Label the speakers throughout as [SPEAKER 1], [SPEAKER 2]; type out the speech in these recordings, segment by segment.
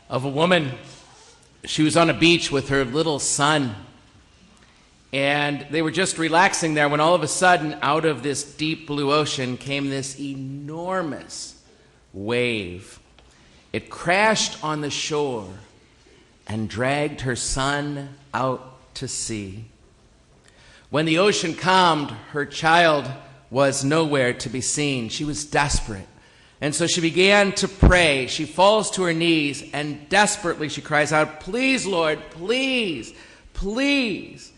[SPEAKER 1] of a woman. She was on a beach with her little son, and they were just relaxing there when all of a sudden, out of this deep blue ocean came this enormous wave. It crashed on the shore and dragged her son out to sea. When the ocean calmed, her child was nowhere to be seen. She was desperate. And so she began to pray. She falls to her knees and desperately she cries out, "Please, Lord, please, please.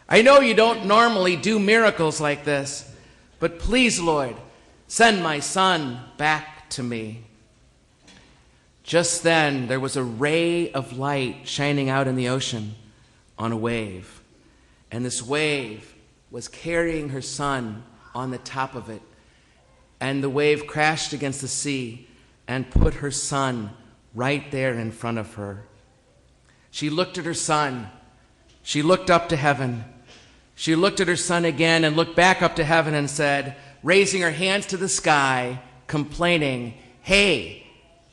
[SPEAKER 1] I know you don't normally do miracles like this, but please, Lord, send my son back to me." Just then, there was a ray of light shining out in the ocean on a wave. And this wave was carrying her son on the top of it. And the wave crashed against the sea and put her son right there in front of her. She looked at her son. She looked up to heaven. She looked at her son again and looked back up to heaven and said, raising her hands to the sky, complaining, "Hey,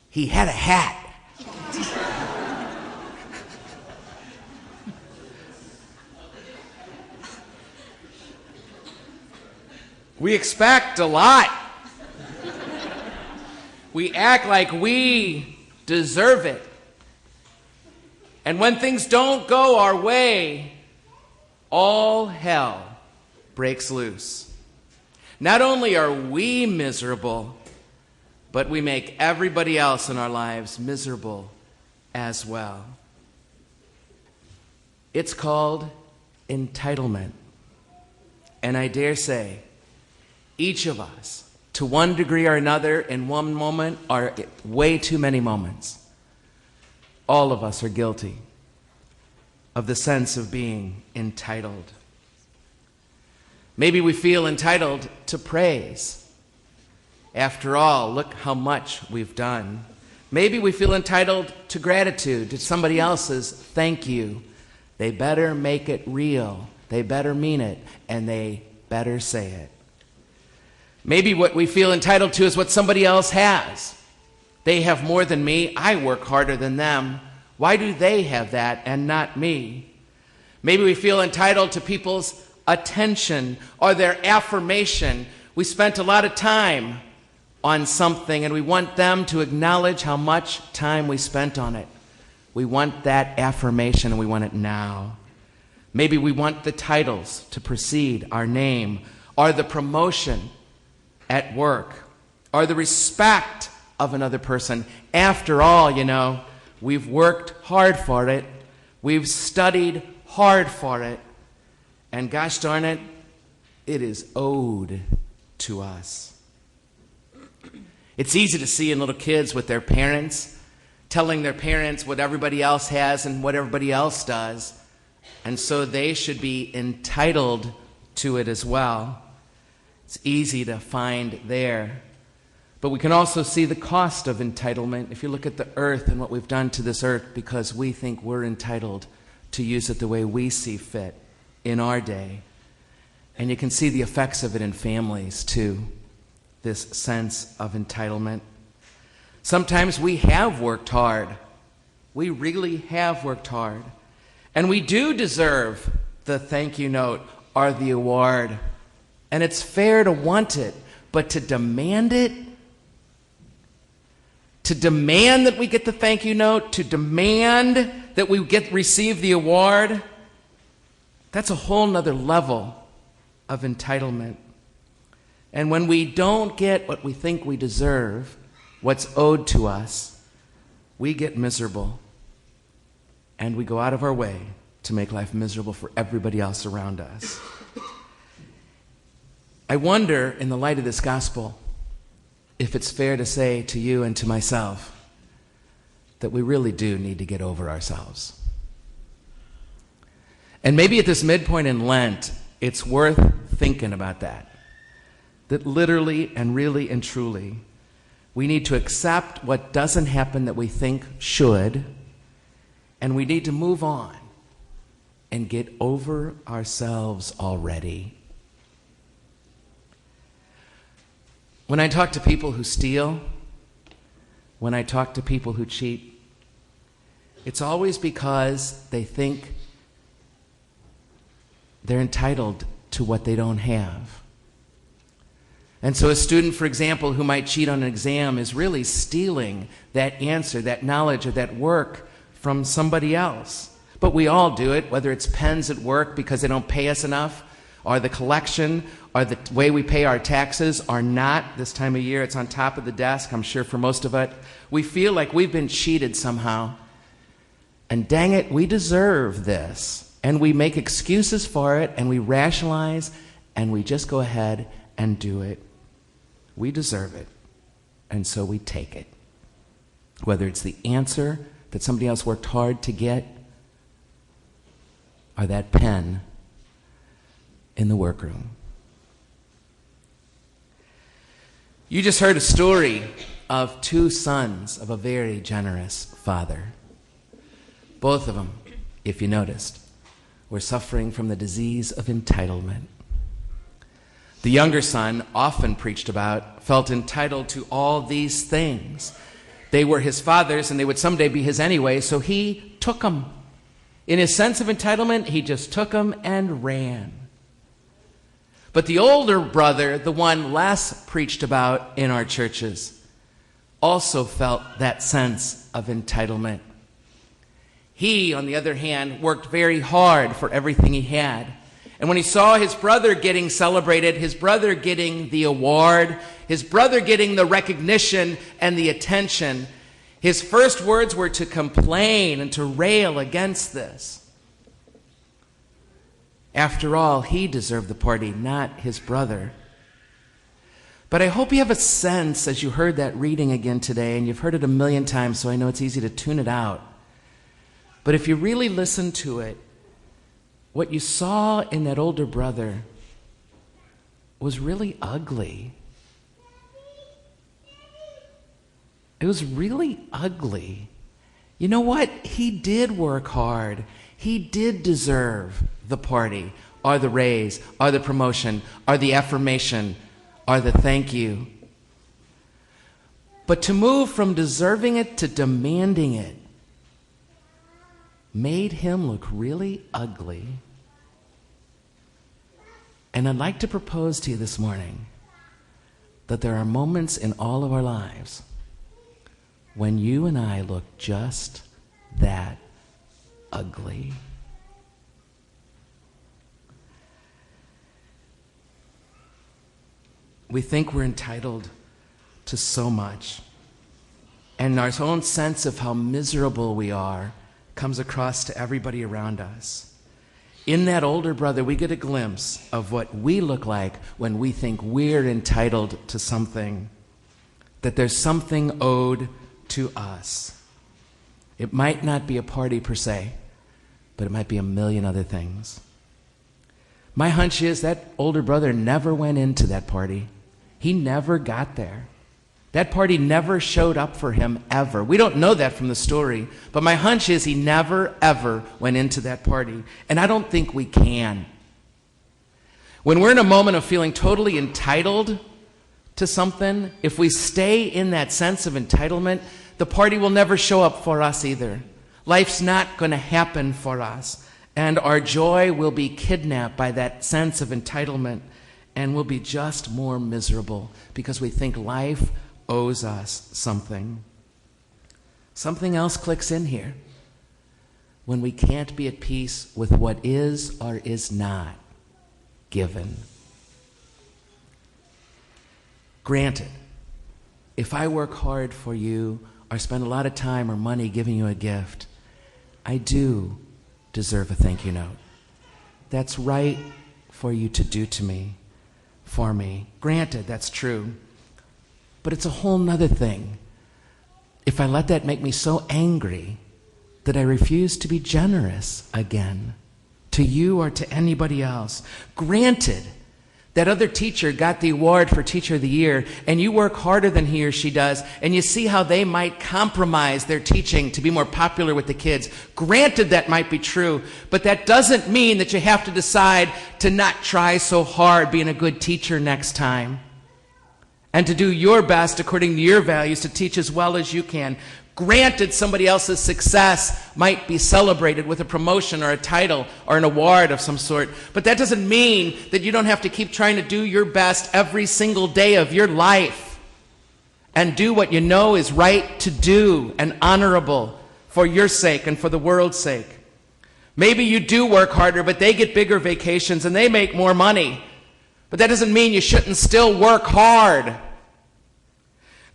[SPEAKER 1] he had a hat." We expect a lot. We act like we deserve it. And when things don't go our way, all hell breaks loose. Not only are we miserable, but we make everybody else in our lives miserable as well. It's called entitlement. And I dare say, each of us, to one degree or another, in one moment, or way too many moments, all of us are guilty of the sense of being entitled. Maybe we feel entitled to praise. After all, look how much we've done. Maybe we feel entitled to gratitude, to somebody else's thank you. They better make it real. They better mean it, and they better say it. Maybe what we feel entitled to is what somebody else has. They have more than me. I work harder than them. Why do they have that and not me? Maybe we feel entitled to people's attention or their affirmation. We spent a lot of time on something and we want them to acknowledge how much time we spent on it. We want that affirmation and we want it now. Maybe we want the titles to precede our name, or the promotion at work, or the respect of another person. After all, we've worked hard for it. We've studied hard for it. And gosh darn it, it is owed to us. It's easy to see in little kids with their parents, telling their parents what everybody else has and what everybody else does. And so they should be entitled to it as well. It's easy to find there. But we can also see the cost of entitlement if you look at the earth and what we've done to this earth because we think we're entitled to use it the way we see fit in our day. And you can see the effects of it in families too, this sense of entitlement. Sometimes we have worked hard. We really have worked hard. And we do deserve the thank you note or the award. And it's fair to want it, but to demand it, to demand that we get the thank you note, to demand that we receive the award, that's a whole nother level of entitlement. And when we don't get what we think we deserve, what's owed to us, we get miserable. And we go out of our way to make life miserable for everybody else around us. I wonder, in the light of this gospel, if it's fair to say to you and to myself that we really do need to get over ourselves. And maybe at this midpoint in Lent, it's worth thinking about that. That literally and really and truly, we need to accept what doesn't happen that we think should, and we need to move on and get over ourselves already. When I talk to people who steal, when I talk to people who cheat, It's always because they think they're entitled to what they don't have. And so a student, for example, who might cheat on an exam is really stealing that answer, that knowledge, or that work from somebody else. But we all do it, whether it's pens at work because they don't pay us enough, or the collection, or the way we pay our taxes, or not. This time of year, it's on top of the desk, I'm sure for most of it. We feel like we've been cheated somehow. And dang it, we deserve this. And we make excuses for it, and we rationalize, and we just go ahead and do it. We deserve it, and so we take it. Whether it's the answer that somebody else worked hard to get, or that pen in the workroom. You just heard a story of two sons of a very generous father. Both of them, if you noticed, were suffering from the disease of entitlement. The younger son, often preached about, felt entitled to all these things. They were his father's, and they would someday be his anyway, so he took them. In his sense of entitlement, he just took them and ran. But the older brother, the one less preached about in our churches, also felt that sense of entitlement. He, on the other hand, worked very hard for everything he had. And when he saw his brother getting celebrated, his brother getting the award, his brother getting the recognition and the attention, his first words were to complain and to rail against this. After all, he deserved the party, not his brother. But I hope you have a sense, as you heard that reading again today, and you've heard it a million times, so I know it's easy to tune it out. But if you really listen to it, what you saw in that older brother was really ugly. It was really ugly. You know what? He did work hard. He did deserve the party, or the raise, or the promotion, or the affirmation, or the thank you. But to move from deserving it to demanding it made him look really ugly. And I'd like to propose to you this morning that there are moments in all of our lives when you and I look just that ugly. We think we're entitled to so much, and our own sense of how miserable we are comes across to everybody around us. In that older brother, we get a glimpse of what we look like when we think we're entitled to something, that there's something owed to us. It might not be a party per se, but it might be a million other things. My hunch is that older brother never went into that party. He never got there. That party never showed up for him, ever. We don't know that from the story, but my hunch is he never, ever went into that party. And I don't think we can. When we're in a moment of feeling totally entitled to something, if we stay in that sense of entitlement, the party will never show up for us either. Life's not going to happen for us. And our joy will be kidnapped by that sense of entitlement, and we'll be just more miserable because we think life owes us something. Something else clicks in here when we can't be at peace with what is or is not given. Granted, if I work hard for you or spend a lot of time or money giving you a gift, I do deserve a thank you note. That's right for you to do to me, for me. Granted, that's true. But it's a whole nother thing if I let that make me so angry that I refuse to be generous again to you or to anybody else. Granted, that other teacher got the award for Teacher of the Year, and you work harder than he or she does, and you see how they might compromise their teaching to be more popular with the kids. Granted, that might be true, but that doesn't mean that you have to decide to not try so hard being a good teacher next time, and to do your best according to your values to teach as well as you can. Granted, somebody else's success might be celebrated with a promotion or a title or an award of some sort, but that doesn't mean that you don't have to keep trying to do your best every single day of your life and do what you know is right to do and honorable for your sake and for the world's sake. Maybe you do work harder, but they get bigger vacations and they make more money. But that doesn't mean you shouldn't still work hard.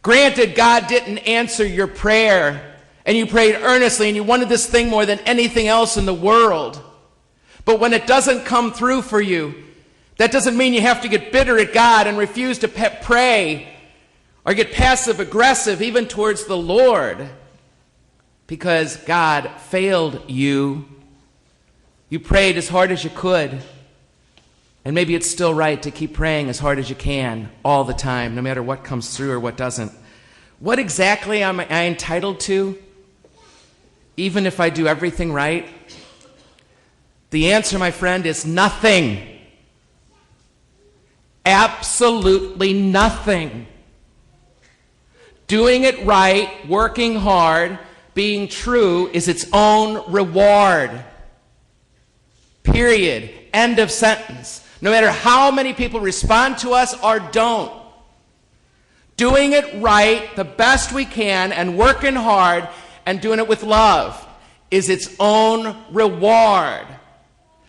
[SPEAKER 1] Granted, God didn't answer your prayer, and you prayed earnestly, and you wanted this thing more than anything else in the world. But when it doesn't come through for you, that doesn't mean you have to get bitter at God and refuse to pray or get passive-aggressive even towards the Lord because God failed you. You prayed as hard as you could. And maybe it's still right to keep praying as hard as you can all the time, no matter what comes through or what doesn't. What exactly am I entitled to, even if I do everything right? The answer, my friend, is nothing. Absolutely nothing. Doing it right, working hard, being true is its own reward. Period. End of sentence. No matter how many people respond to us or don't, doing it right, the best we can, and working hard and doing it with love is its own reward.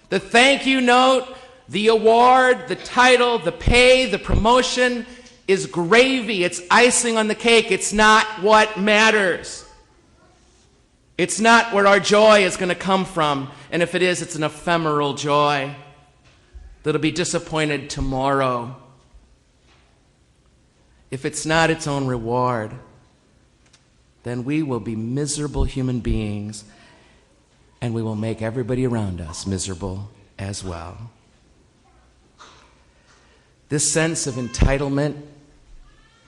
[SPEAKER 1] The thank you note, the award, the title, the pay, the promotion is gravy. It's icing on the cake. It's not what matters. It's not where our joy is going to come from. And if it is, it's an ephemeral joy that'll be disappointed tomorrow. If it's not its own reward, then we will be miserable human beings, and we will make everybody around us miserable as well. This sense of entitlement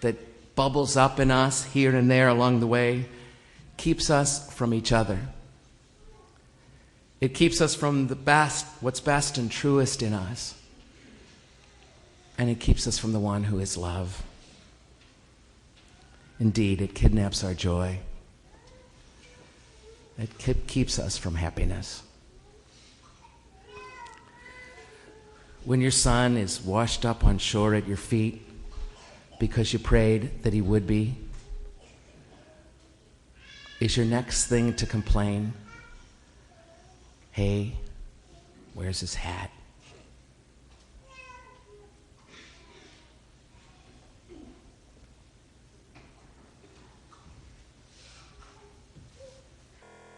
[SPEAKER 1] that bubbles up in us here and there along the way keeps us from each other. It keeps us from the best, what's best and truest in us. And it keeps us from the one who is love. Indeed, it kidnaps our joy. It keeps us from happiness. When your son is washed up on shore at your feet because you prayed that he would be, is your next thing to complain, hey, where's his hat?